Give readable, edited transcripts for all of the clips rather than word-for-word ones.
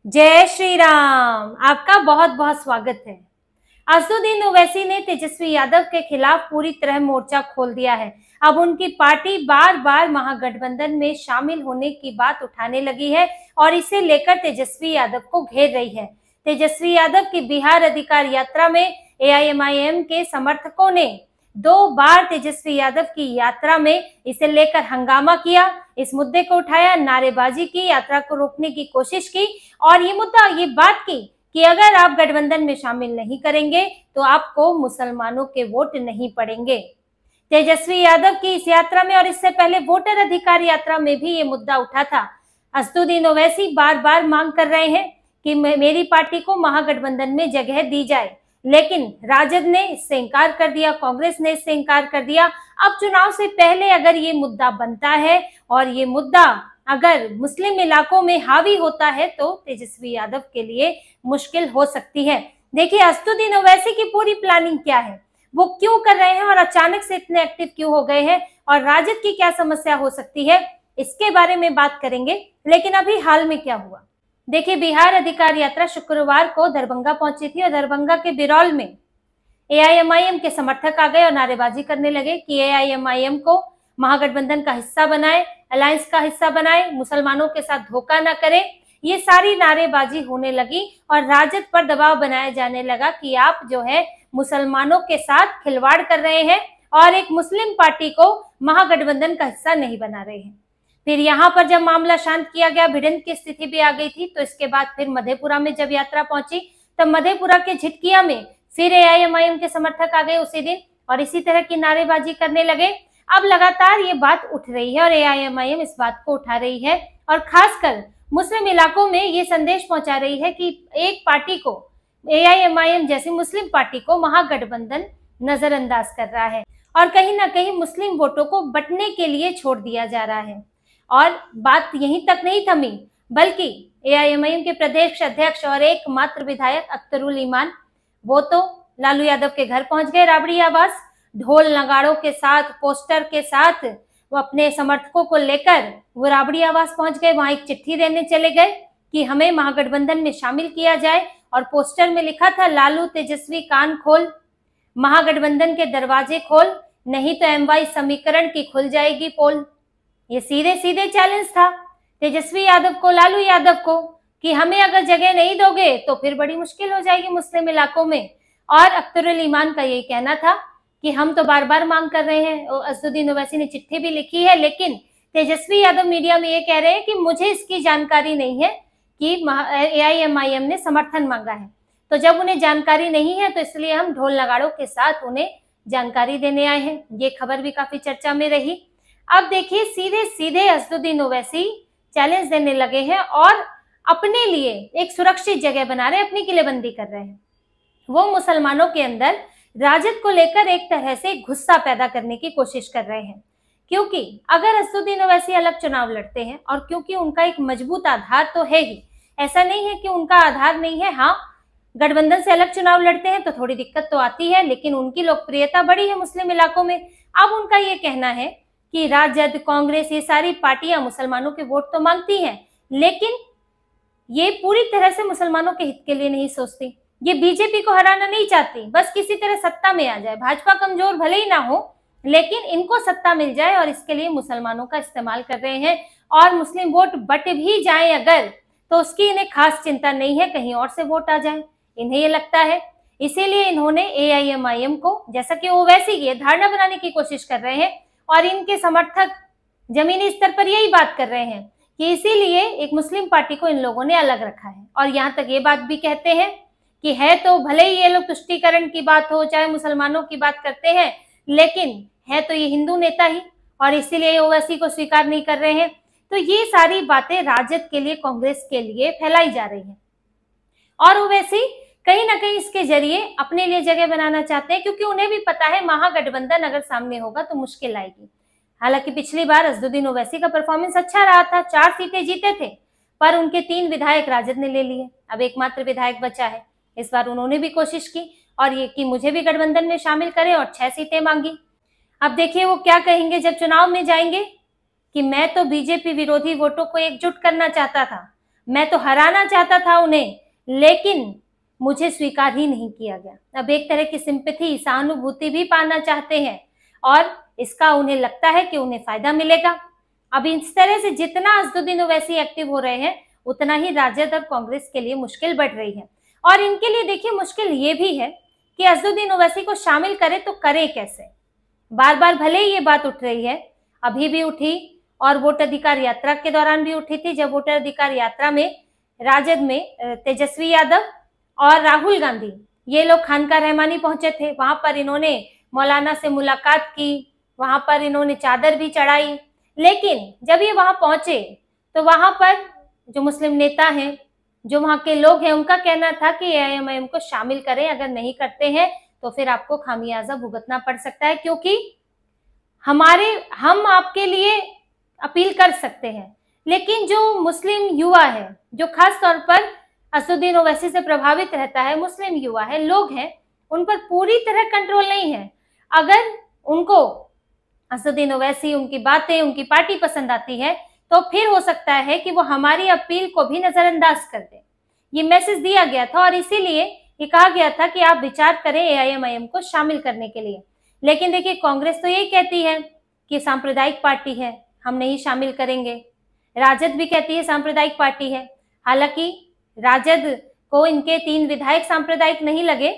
जय श्री राम। आपका बहुत बहुत स्वागत है। असदुद्दीन ओवैसी ने तेजस्वी यादव के खिलाफ पूरी तरह मोर्चा खोल दिया है। अब उनकी पार्टी बार बार महागठबंधन में शामिल होने की बात उठाने लगी है और इसे लेकर तेजस्वी यादव को घेर रही है। तेजस्वी यादव की बिहार अधिकार यात्रा में एआईएमआईएम के समर्थकों ने 2 बार तेजस्वी यादव की यात्रा में इसे लेकर हंगामा किया, इस मुद्दे को उठाया, नारेबाजी की, यात्रा को रोकने की कोशिश की और ये बात की कि अगर आप गठबंधन में शामिल नहीं करेंगे तो आपको मुसलमानों के वोट नहीं पड़ेंगे। तेजस्वी यादव की इस यात्रा में और इससे पहले वोटर अधिकार यात्रा में भी ये मुद्दा उठा था। असदुद्दीन ओवैसी बार बार मांग कर रहे हैं कि मेरी पार्टी को महागठबंधन में जगह दी जाए, लेकिन राजद ने इससे इनकार कर दिया, कांग्रेस ने इससे इनकार कर दिया। अब चुनाव से पहले अगर ये मुद्दा बनता है और ये मुद्दा अगर मुस्लिम इलाकों में हावी होता है तो तेजस्वी यादव के लिए मुश्किल हो सकती है। देखिए असदुद्दीन ओवैसी की पूरी प्लानिंग क्या है, वो क्यों कर रहे हैं और अचानक से इतने एक्टिव क्यों हो गए हैं और राजद की क्या समस्या हो सकती है, इसके बारे में बात करेंगे। लेकिन अभी हाल में क्या हुआ, देखिए बिहार अधिकार यात्रा शुक्रवार को दरभंगा पहुंची थी और दरभंगा के बिरौल में एआईएमआईएम के समर्थक आ गए और नारेबाजी करने लगे कि एआईएमआईएम को महागठबंधन का हिस्सा बनाए, अलायंस का हिस्सा बनाए, मुसलमानों के साथ धोखा न करे। ये सारी नारेबाजी होने लगी और राजद पर दबाव बनाया जाने लगा कि आप जो है मुसलमानों के साथ खिलवाड़ कर रहे हैं और एक मुस्लिम पार्टी को महागठबंधन का हिस्सा नहीं बना रहे हैं। फिर यहाँ पर जब मामला शांत किया गया, भिड़ंत की स्थिति भी आ गई थी, तो इसके बाद फिर मधेपुरा में जब यात्रा पहुंची तब मधेपुरा के झिटकिया में फिर एआईएमआईएम के समर्थक आ गए उसी दिन और इसी तरह की नारेबाजी करने लगे। अब लगातार ये बात उठ रही है और एआईएमआईएम इस बात को उठा रही है और खासकर मुस्लिम इलाकों में ये संदेश पहुंचा रही है कि एक पार्टी को, एआईएमआईएम जैसी मुस्लिम पार्टी को महागठबंधन नजरअंदाज कर रहा है और कहीं ना कहीं मुस्लिम वोटों को बंटने के लिए छोड़ दिया जा रहा है। और बात यहीं तक नहीं थमी, बल्कि एआईएमआईएम के प्रदेश अध्यक्ष और एकमात्र विधायक अख्तरुल ईमान, वो तो लालू यादव के घर पहुंच गए राबड़ी आवास, ढोल नगाड़ों के साथ, पोस्टर के साथ वो अपने समर्थकों को लेकर वो राबड़ी आवास पहुंच गए। वहां एक चिट्ठी देने चले गए कि हमें महागठबंधन में शामिल किया जाए और पोस्टर में लिखा था, लालू तेजस्वी कान खोल, महागठबंधन के दरवाजे खोल, नहीं तो एमवाई समीकरण की खुल जाएगी पोल। ये सीधे सीधे चैलेंज था तेजस्वी यादव को, लालू यादव को, कि हमें अगर जगह नहीं दोगे तो फिर बड़ी मुश्किल हो जाएगी मुस्लिम इलाकों में। और अख्तरुल ईमान का यही कहना था कि हम तो बार बार मांग कर रहे हैं, असदुद्दीन ओवैसी ने चिट्ठी भी लिखी है, लेकिन तेजस्वी यादव मीडिया में ये कह रहे हैं कि मुझे इसकी जानकारी नहीं है कि एआईएमआईएम ने समर्थन मांगा है। तो जब उन्हें जानकारी नहीं है तो इसलिए हम ढोल नगाड़ों के साथ उन्हें जानकारी देने आए हैं। ये खबर भी काफी चर्चा में रही। अब देखिए सीधे सीधे असदुद्दीन ओवैसी चैलेंज देने लगे हैं और अपने लिए एक सुरक्षित जगह बना रहे हैं, अपनी किलेबंदी कर रहे हैं। वो मुसलमानों के अंदर राजद को लेकर एक तरह से गुस्सा पैदा करने की कोशिश कर रहे हैं, क्योंकि अगर असदुद्दीन ओवैसी अलग चुनाव लड़ते हैं और क्योंकि उनका एक मजबूत आधार तो है ही, ऐसा नहीं है कि उनका आधार नहीं है, हाँ गठबंधन से अलग चुनाव लड़ते हैं तो थोड़ी दिक्कत तो आती है, लेकिन उनकी लोकप्रियता बड़ी है मुस्लिम इलाकों में। अब उनका ये कहना है कि राजद, कांग्रेस, ये सारी पार्टियां मुसलमानों के वोट तो मांगती हैं, लेकिन ये पूरी तरह से मुसलमानों के हित के लिए नहीं सोचती। ये बीजेपी को हराना नहीं चाहती, बस किसी तरह सत्ता में आ जाए, भाजपा कमजोर भले ही ना हो लेकिन इनको सत्ता मिल जाए और इसके लिए मुसलमानों का इस्तेमाल कर रहे हैं। और मुस्लिम वोट बट भी जाए अगर, तो उसकी इन्हें खास चिंता नहीं है, कहीं और से वोट आ जाए, इन्हें ये लगता है। इसीलिए इन्होंने एआईएमआईएम को, जैसा कि ओवैसी की धारणा बनाने की कोशिश कर रहे हैं और इनके समर्थक जमीनी स्तर पर यही बात कर रहे हैं कि इसीलिए एक मुस्लिम पार्टी को इन लोगों ने अलग रखा है। और यहाँ तक ये बात भी कहते हैं कि है तो भले ही ये लोग तुष्टीकरण की बात हो, चाहे मुसलमानों की बात करते हैं, लेकिन है तो ये हिंदू नेता ही और इसीलिए ओवैसी को स्वीकार नहीं कर रहे हैं। तो ये सारी बातें राजद के लिए, कांग्रेस के लिए फैलाई जा रही हैं और ओवैसी कहीं ना कहीं इसके जरिए अपने लिए जगह बनाना चाहते हैं, क्योंकि उन्हें भी पता है महागठबंधन अगर सामने होगा तो मुश्किल आएगी। हालांकि पिछली बार असदुद्दीन ओवैसी का परफॉर्मेंस अच्छा रहा था, 4 सीटें जीते थे, पर उनके 3 विधायक राजद ने ले लिए। अब एकमात्र विधायक बचा है। इस बार उन्होंने भी कोशिश की और ये कि मुझे भी गठबंधन में शामिल करें और 6 सीटें मांगी। अब देखिए वो क्या कहेंगे जब चुनाव में जाएंगे कि मैं तो बीजेपी विरोधी वोटों को एकजुट करना चाहता था, मैं तो हराना चाहता था उन्हें, लेकिन मुझे स्वीकार ही नहीं किया गया। अब एक तरह की सिंपैथी, सहानुभूति भी पाना चाहते हैं और इसका उन्हें लगता है कि उन्हें फायदा मिलेगा। अब इस तरह से जितना असदुद्दीन ओवैसी एक्टिव हो रहे हैं, उतना ही राजद और कांग्रेस के लिए मुश्किल बढ़ रही है। और इनके लिए देखिए मुश्किल ये भी है कि असदुद्दीन ओवैसी को शामिल करे तो करे कैसे। बार बार भले ही ये बात उठ रही है, अभी भी उठी और वोट अधिकार यात्रा के दौरान भी उठी थी, जब वोटर अधिकार यात्रा में राजद में तेजस्वी यादव और राहुल गांधी ये लोग खानका रहमानी पहुंचे थे। वहां पर इन्होंने मौलाना से मुलाकात की, वहां पर इन्होंने चादर भी चढ़ाई। लेकिन जब ये वहां पहुंचे तो वहां पर जो मुस्लिम नेता हैं, जो वहां के लोग हैं, उनका कहना था कि एआईएमआईएम को शामिल करें, अगर नहीं करते हैं तो फिर आपको खामियाजा भुगतना पड़ सकता है, क्योंकि हम आपके लिए अपील कर सकते हैं। लेकिन जो मुस्लिम युवा है, जो खास तौर पर असदुद्दीन ओवैसी से प्रभावित रहता है, मुस्लिम युवा है, लोग हैं, उन पर पूरी तरह कंट्रोल नहीं है। अगर उनको असदुद्दीन ओवैसी, उनकी बातें, उनकी पार्टी पसंद आती है तो फिर हो सकता है कि वो हमारी अपील को भी नजरअंदाज कर दें। ये मैसेज दिया गया था और इसीलिए ये कहा गया था कि आप विचार करें एआईएमआईएम को शामिल करने के लिए। लेकिन देखिए कांग्रेस तो यही कहती है कि सांप्रदायिक पार्टी है, हम नहीं शामिल करेंगे। राजद भी कहती है सांप्रदायिक पार्टी है। हालांकि राजद को इनके 3 विधायक सांप्रदायिक नहीं लगे,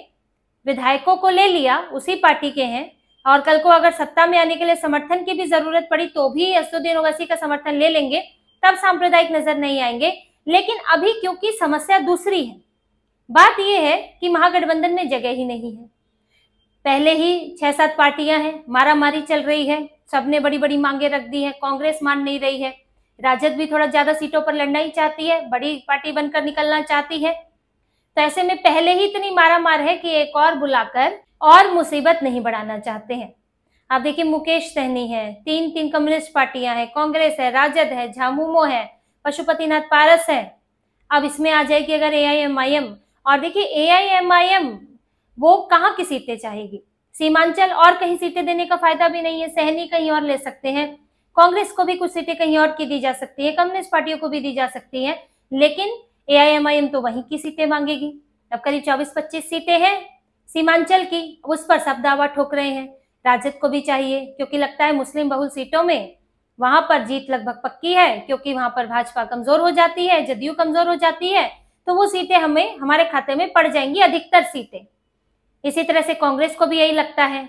विधायकों को ले लिया, उसी पार्टी के हैं, और कल को अगर सत्ता में आने के लिए समर्थन की भी जरूरत पड़ी तो भी असदुद्दीन ओवैसी का समर्थन ले लेंगे, तब सांप्रदायिक नजर नहीं आएंगे। लेकिन अभी क्योंकि समस्या दूसरी है, बात यह है कि महागठबंधन में जगह ही नहीं है। पहले ही 6-7 पार्टियां हैं, मारामारी चल रही है, सबने बड़ी बड़ी मांगे रख दी है, कांग्रेस मान नहीं रही है, राजद भी थोड़ा ज्यादा सीटों पर लड़ना ही चाहती है, बड़ी पार्टी बनकर निकलना चाहती है। तो ऐसे में पहले ही इतनी मारामार है कि एक और बुलाकर और मुसीबत नहीं बढ़ाना चाहते हैं। आप देखिए मुकेश सहनी है, 3 कम्युनिस्ट पार्टियां हैं, कांग्रेस है, राजद है, झामुमो है, पशुपतिनाथ पारस है। अब इसमें आ जाएगी अगर एआईएमआईएम, और देखिए एआईएमआईएम वो कहाँ की सीटें चाहेगी, सीमांचल और कहीं सीटें देने का फायदा भी नहीं है, सहनी कहीं और ले सकते हैं, कांग्रेस को भी कुछ सीटें कहीं और की दी जा सकती है, कम्युनिस्ट पार्टियों को भी दी जा सकती है, लेकिन एआईएमआईएम तो वहीं की सीटें मांगेगी। अब करीब 24-25 सीटें हैं सीमांचल की, उस पर सब दावा ठोक रहे हैं। राजद को भी चाहिए, क्योंकि लगता है मुस्लिम बहुल सीटों में वहां पर जीत लगभग पक्की है, क्योंकि वहां पर भाजपा कमजोर हो जाती है, जदयू कमजोर हो जाती है, तो वो सीटें हमारे खाते में पड़ जाएंगी, अधिकतर सीटें। इसी तरह से कांग्रेस को भी यही लगता है,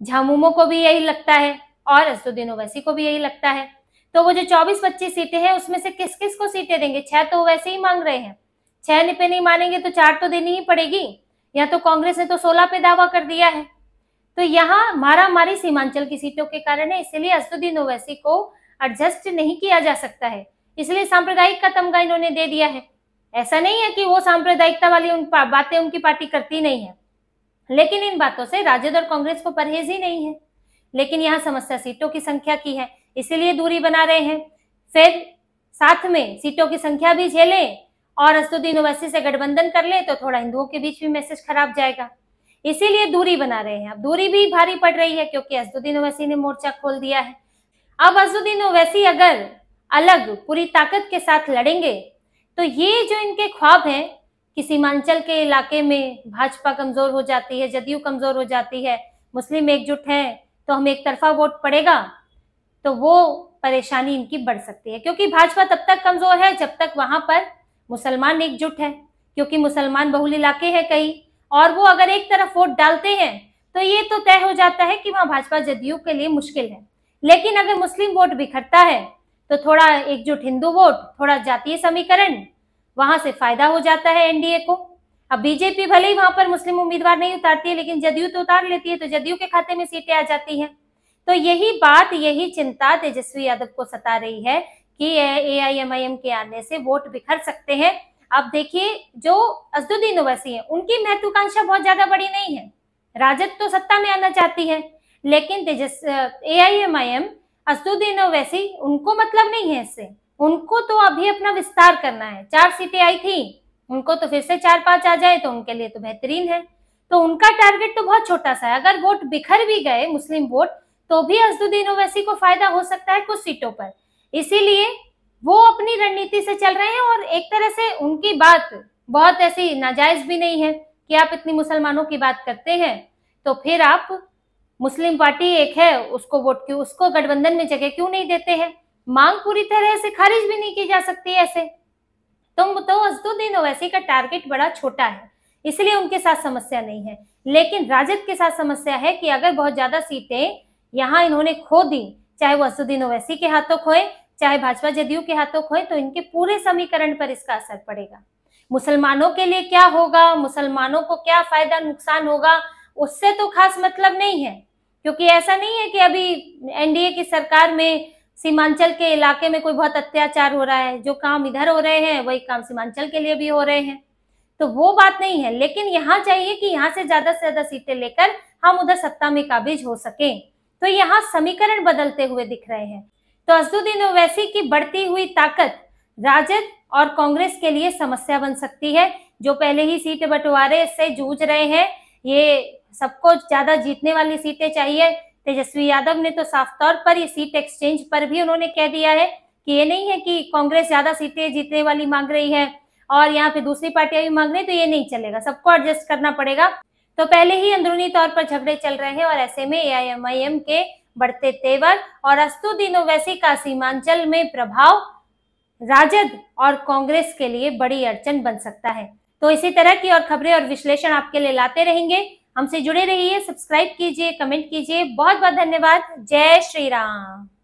झामुमो को भी यही लगता है और असदुद्दीन ओवैसी को भी यही लगता है। तो वो जो 24-25 सीटें हैं उसमें से किस किस को सीटें देंगे? 6 तो वैसे ही मांग रहे हैं, 6 पे नहीं मानेंगे तो 4 तो देनी ही पड़ेगी। या तो कांग्रेस ने तो 16 पे दावा कर दिया है। तो यहाँ मारामारी सीमांचल की सीटों के कारण है, इसलिए असदुद्दीन ओवैसी को एडजस्ट नहीं किया जा सकता है, इसलिए सांप्रदायिक का तमगा इन्होंने दे दिया है। ऐसा नहीं है कि वो सांप्रदायिकता वाली बातें उनकी पार्टी करती नहीं है, लेकिन इन बातों से राजद और कांग्रेस को परहेज ही नहीं है। लेकिन यहाँ समस्या सीटों की संख्या की है, इसीलिए दूरी बना रहे हैं। फिर साथ में सीटों की संख्या भी झेलें और असदुद्दीन ओवैसी से गठबंधन कर ले तो थोड़ा हिंदुओं के बीच भी मैसेज खराब जाएगा, इसीलिए दूरी बना रहे हैं। अब दूरी भी भारी पड़ रही है क्योंकि असदुद्दीन ओवैसी ने मोर्चा खोल दिया है। अब असदुद्दीन ओवैसी अगर अलग पूरी ताकत के साथ लड़ेंगे तो ये जो इनके ख्वाब हैं कि सीमांचल के इलाके में भाजपा कमजोर हो जाती है, जदयू कमजोर हो जाती है, मुस्लिम एकजुट है तो हमें एक तरफा वोट पड़ेगा, तो वो परेशानी इनकी बढ़ सकती है। क्योंकि भाजपा तब तक कमजोर है जब तक वहां पर मुसलमान एकजुट है, क्योंकि मुसलमान बहुल इलाके हैं कई, और वो अगर एक तरफ वोट डालते हैं तो ये तो तय हो जाता है कि वहां भाजपा जदयू के लिए मुश्किल है। लेकिन अगर मुस्लिम वोट बिखरता है तो थोड़ा एकजुट हिंदू वोट, थोड़ा जातीय समीकरण, वहां से फायदा हो जाता है एनडीए को। अब बीजेपी भले ही वहां पर मुस्लिम उम्मीदवार नहीं उतारती है, लेकिन जदयू तो उतार लेती है, तो जदयू के खाते में सीटें आ जाती हैं। तो यही बात, यही चिंता तेजस्वी यादव को सता रही है कि एआईएमआईएम के आने से वोट बिखर सकते हैं। अब देखिए जो असदुद्दीन ओवैसी है उनकी महत्वाकांक्षा बहुत ज्यादा बड़ी नहीं है, राजद तो सत्ता में आना चाहती है, लेकिन एआईएमआईएम असदुद्दीन ओवैसी उनको मतलब नहीं है इससे, उनको तो अभी अपना विस्तार करना है। 4 सीटें आई थी, उनको तो फिर से 4-5 आ जाए तो उनके लिए तो बेहतरीन है। तो उनका टारगेट तो बहुत छोटा सा है, अगर वोट बिखर भी गए मुस्लिम वोट तो भी असदुद्दीन ओवैसी को फायदा हो सकता है कुछ सीटों पर। इसीलिए वो अपनी रणनीति से चल रहे हैं और एक तरह से उनकी बात बहुत ऐसी नाजायज भी नहीं है कि आप इतनी मुसलमानों की बात करते हैं तो फिर आप मुस्लिम पार्टी एक है उसको वोट क्यों, उसको गठबंधन में जगह क्यों नहीं देते हैं। मांग पूरी तरह से खारिज भी नहीं की जा सकती ऐसे। तो असदुद्दीन ओवैसी का टारगेट बड़ा छोटा है, इसलिए उनके साथ समस्या नहीं है। लेकिन राजद के साथ समस्या है कि अगर बहुत ज्यादा सीटें यहाँ इन्होंने खो दी, चाहे वो असदुद्दीन ओवैसी के हाथों खोए चाहे भाजपा जदयू के हाथों खोए, तो इनके पूरे समीकरण पर इसका असर पड़ेगा। मुसलमानों के लिए क्या होगा, मुसलमानों को क्या फायदा नुकसान होगा, उससे तो खास मतलब नहीं है, क्योंकि ऐसा नहीं है कि अभी एनडीए की सरकार में सीमांचल के इलाके में कोई बहुत अत्याचार हो रहा है। जो काम इधर हो रहे हैं वही काम सीमांचल के लिए भी हो रहे हैं, तो वो बात नहीं है। लेकिन यहाँ चाहिए कि यहाँ से ज्यादा सीटें लेकर हम उधर सत्ता में काबिज हो सके, तो यहाँ समीकरण बदलते हुए दिख रहे हैं। तो असदुद्दीन ओवैसी की बढ़ती हुई ताकत राजद और कांग्रेस के लिए समस्या बन सकती है। जो पहले ही सीट बंटवारे से जूझ रहे हैं, ये सबको ज्यादा जीतने वाली सीटें चाहिए। तेजस्वी यादव ने तो साफ तौर पर ये सीट एक्सचेंज पर भी उन्होंने कह दिया है कि ये नहीं है कि कांग्रेस ज्यादा सीटें जीतने वाली मांग रही है और यहाँ पे दूसरी पार्टियां भी मांग रही है, तो ये नहीं चलेगा, सबको एडजस्ट करना पड़ेगा। तो पहले ही अंदरूनी तौर पर झगड़े चल रहे हैं और ऐसे में एआईएमआईएम के बढ़ते तेवर और असदुद्दीन ओवैसी का सीमांचल में प्रभाव राजद और कांग्रेस के लिए बड़ी अड़चन बन सकता है। तो इसी तरह की और खबरें और विश्लेषण आपके लिए लाते रहेंगे। हमसे जुड़े रहिए, सब्सक्राइब कीजिए, कमेंट कीजिए। बहुत बहुत धन्यवाद। जय श्री राम।